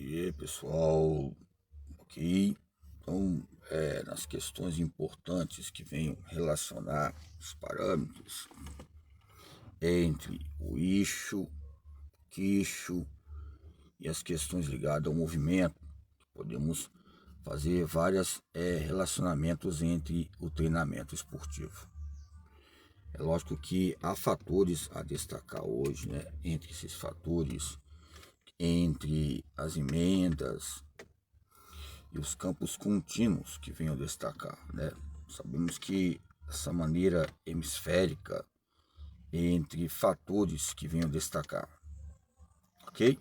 E aí, pessoal, ok? Então, nas questões importantes que venham relacionar os parâmetros entre o eixo, queixo e as questões ligadas ao movimento, podemos fazer vários relacionamentos entre o treinamento esportivo. É lógico que há fatores a destacar hoje, né? Entre esses fatores, entre as emendas e os campos contínuos que venham destacar, né? Sabemos que essa maneira hemisférica entre fatores que venham destacar, ok?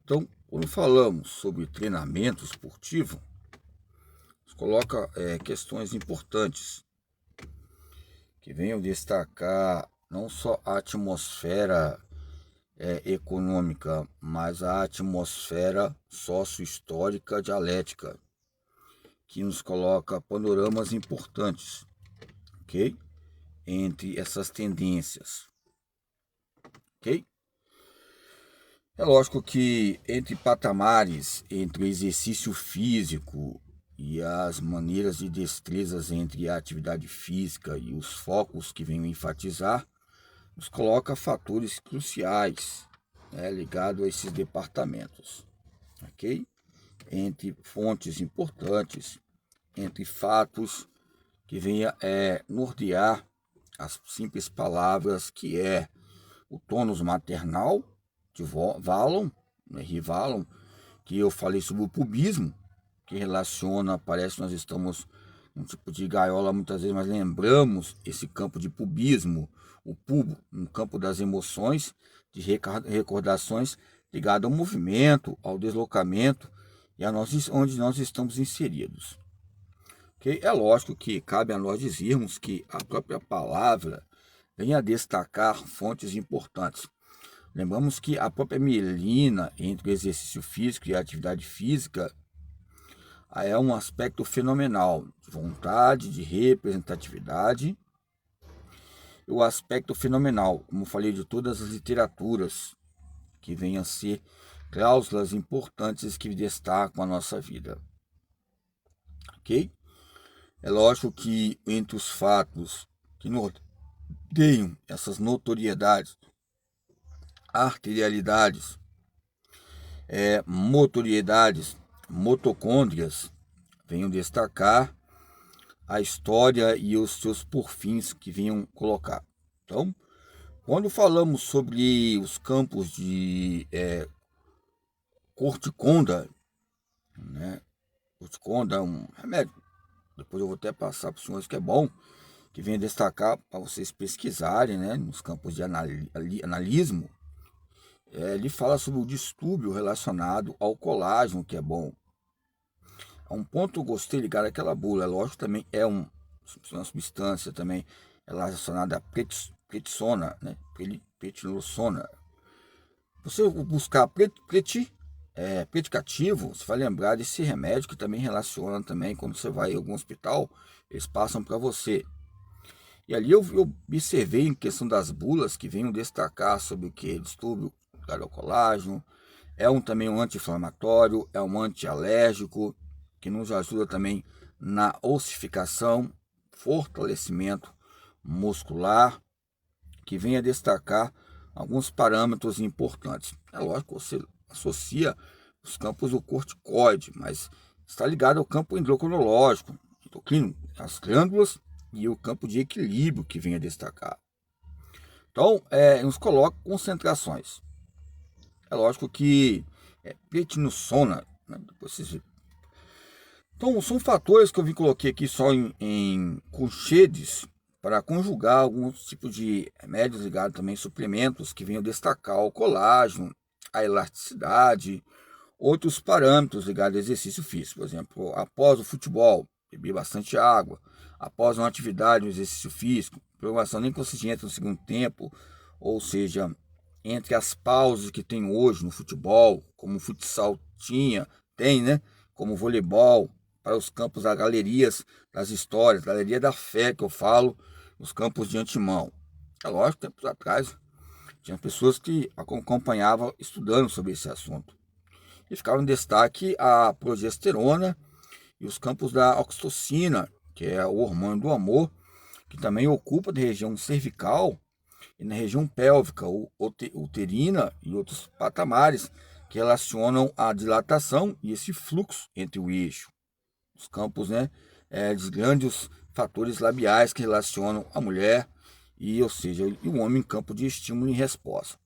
Então, quando falamos sobre treinamento esportivo, coloca questões importantes que venham destacar não só a atmosfera econômica, mas a atmosfera sócio-histórica dialética, que nos coloca panoramas importantes, ok? Entre essas tendências, ok? É lógico que entre patamares, entre o exercício físico e as maneiras de destrezas entre a atividade física e os focos que venho enfatizar, nos coloca fatores cruciais, né, ligados a esses departamentos, ok? Entre fontes importantes, entre fatos que venha nortear as simples palavras que é o tônus maternal de Vallon, né, Rivalon, que eu falei sobre o pubismo, que relaciona, parece que nós estamos num tipo de gaiola muitas vezes, mas lembramos esse campo de pubismo, o pubo, um campo das emoções, de recordações ligado ao movimento, ao deslocamento e a nós, onde nós estamos inseridos. Okay? É lógico que cabe a nós dizermos que a própria palavra vem a destacar fontes importantes. Lembramos que a própria mielina entre o exercício físico e a atividade física é um aspecto fenomenal de vontade, de representatividade. E o aspecto fenomenal, como falei, de todas as literaturas que venham a ser cláusulas importantes que destacam a nossa vida. Ok? É lógico que entre os fatos que norteiam essas notoriedades, arterialidades, motoriedades, motocôndrias, venham destacar a história e os seus porfins que venham colocar. Então, quando falamos sobre os campos de corticonda, né? Corticonda é um remédio. Depois eu vou até passar para os senhores que é bom, que venha destacar para vocês pesquisarem, né? Nos campos de analismo. Ele fala sobre o distúrbio relacionado ao colágeno, que é bom. Um ponto que eu gostei ligado àquela bula, lógico, também é uma substância também relacionada à prednisona, né? Prednisona. Você buscar predicativo, você vai lembrar desse remédio que também relaciona também, quando você vai em algum hospital, eles passam para você. E ali eu observei em questão das bulas que venham destacar sobre o que? Distúrbio ligado ao colágeno, também um anti-inflamatório, é um antialérgico, que nos ajuda também na ossificação, fortalecimento muscular, que vem a destacar alguns parâmetros importantes. É lógico que você associa os campos do corticoide, mas está ligado ao campo endocrinológico, endocrino, as glândulas e o campo de equilíbrio que vem a destacar. Então, nos coloca concentrações. É lógico que prednisona, né? Então, são fatores que eu coloquei aqui só em colchetes para conjugar alguns tipos de remédios ligados também suplementos que venham destacar o colágeno, a elasticidade, outros parâmetros ligados ao exercício físico. Por exemplo, após o futebol, beber bastante água. Após uma atividade, um exercício físico, programação nem consistente no segundo tempo, ou seja, entre as pausas que tem hoje no futebol, como o futsal tem, né? Como o voleibol, para os campos das galerias das histórias, galeria da fé que eu falo, os campos de antemão. É lógico, tempos atrás, tinha pessoas que acompanhavam estudando sobre esse assunto. e ficaram em destaque a progesterona e os campos da oxitocina, que é o hormônio do amor, que também ocupa da região cervical e na região pélvica, uterina e outros patamares que relacionam a dilatação e esse fluxo entre o eixo. Os campos, né, dos grandes fatores labiais que relacionam a mulher e, ou seja, e o homem em campo de estímulo e resposta.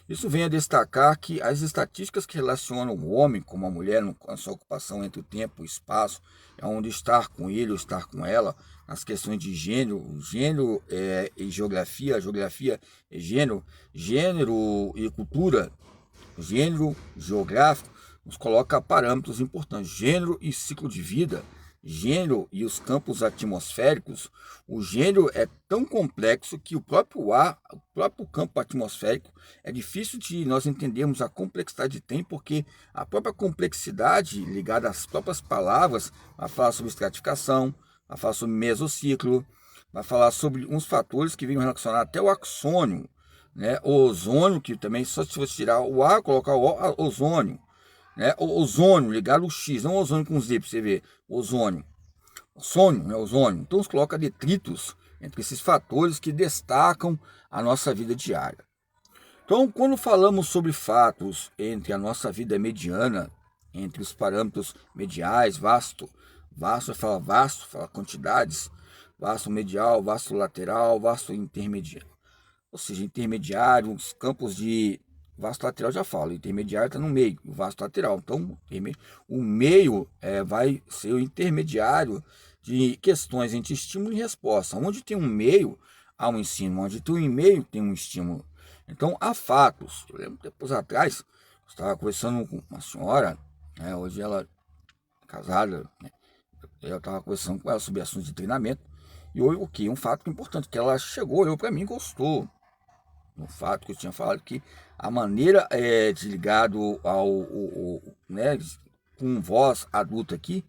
Isso vem a destacar que as estatísticas que relacionam o homem com a mulher na sua ocupação entre o tempo e o espaço, onde estar com ele ou estar com ela, nas questões de gênero e geografia e gênero e cultura, gênero geográfico, nos coloca parâmetros importantes, gênero e ciclo de vida, gênero e os campos atmosféricos. O gênero é tão complexo que o próprio campo atmosférico é difícil de nós entendermos a complexidade que tem, porque a própria complexidade ligada às próprias palavras vai falar sobre estratificação, vai falar sobre mesociclo, vai falar sobre uns fatores que vêm relacionar até o axônio, né? O ozônio, que também só se você tirar o A, colocar o ozônio, né? O ozônio ligado ao X, não o ozônio com Z, para você ver, ozônio, né? Ozônio. Então se coloca detritos entre esses fatores que destacam a nossa vida diária. Então, quando falamos sobre fatos entre a nossa vida mediana, entre os parâmetros mediais, vasto fala quantidades, vasto medial, vasto lateral, vasto intermediário. Ou seja, intermediário, os campos de vasto lateral já falo, intermediário está no meio, o vasto lateral. Então, o meio vai ser o intermediário de questões entre estímulo e resposta. Onde tem um meio, há um ensino. Onde tem um meio, tem um estímulo. Então, há fatos. Eu lembro tempos atrás, eu estava conversando com uma senhora, né, hoje ela é casada, né, eu estava conversando com ela sobre assuntos de treinamento, e houve o que? Um fato importante, que ela chegou, olhou para mim e gostou. No fato que eu tinha falado que a maneira de ligado né, com voz adulta aqui,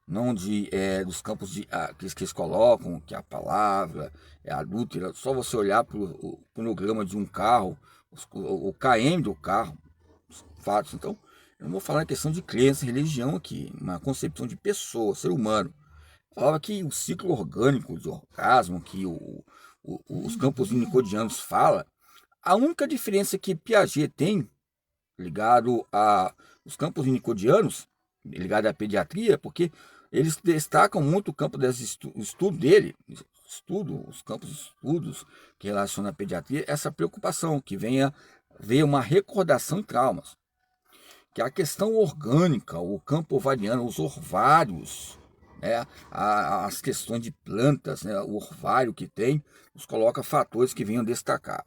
não dos campos que eles colocam, que a palavra é adulta, só você olhar para o cronograma de um carro, o KM do carro, os fatos. Então, eu não vou falar em questão de crença e religião aqui, uma concepção de pessoa, ser humano. Falava que o ciclo orgânico de orgasmo, que os campos nicodianos falam, a única diferença que Piaget tem ligado a os campos nicodianos, ligado à pediatria, porque eles destacam muito o campo desse estudo dele, os campos de estudos que relacionam a pediatria, essa preocupação que venha ver uma recordação em traumas, que a questão orgânica, o campo ovariano, os orvários, né, as questões de plantas, né, o orvário que tem, nos coloca fatores que venham destacar.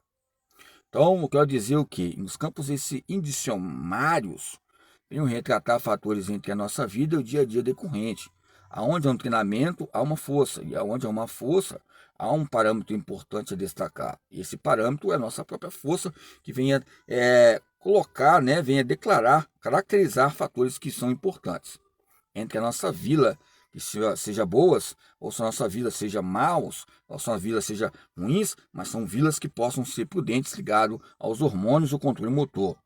Então, eu quero dizer o que? Nos campos indicionários, venham retratar fatores entre a nossa vida e o dia a dia decorrente. Aonde há um treinamento, há uma força. E aonde há uma força, há um parâmetro importante a destacar. E esse parâmetro é a nossa própria força, que venha colocar, né, venha declarar, caracterizar fatores que são importantes. Entre a nossa vida, que seja boas, ou se a nossa vida seja maus, ou se a nossa vida seja ruins, mas são vilas que possam ser prudentes ligado aos hormônios do controle motor.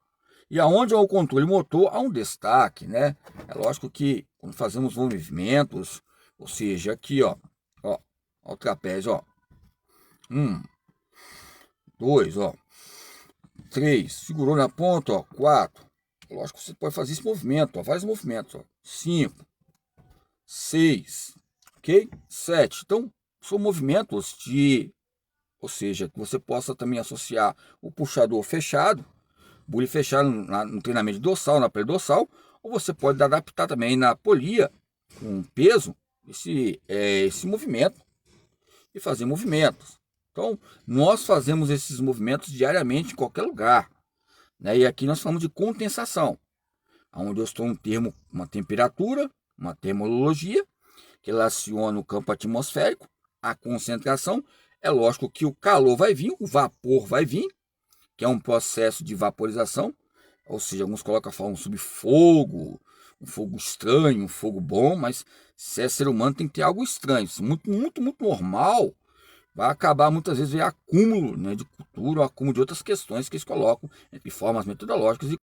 E aonde há o controle motor, há um destaque, né? É lógico que quando fazemos movimentos, ou seja, aqui, ó o trapézio, ó. 1, 2, ó. 3, segurou na ponta, ó. 4. Lógico que você pode fazer esse movimento, ó, vários movimentos, ó. 5, 6, ok? 7. Então, são movimentos ou seja, que você possa também associar o puxador fechado, bule fechado no treinamento dorsal, na pré-dorsal, ou você pode adaptar também na polia, com peso, esse movimento, e fazer movimentos. Então, nós fazemos esses movimentos diariamente em qualquer lugar, né? E aqui nós falamos de condensação, onde eu estou uma temperatura, uma termologia, que relaciona o campo atmosférico, a concentração. É lógico que o calor vai vir, o vapor vai vir, que é um processo de vaporização, ou seja, alguns falam sobre fogo, um fogo estranho, um fogo bom, mas se é ser humano tem que ter algo estranho, muito, muito, muito normal, vai acabar muitas vezes acúmulo, né, de cultura, acúmulo de outras questões que eles colocam entre formas metodológicas e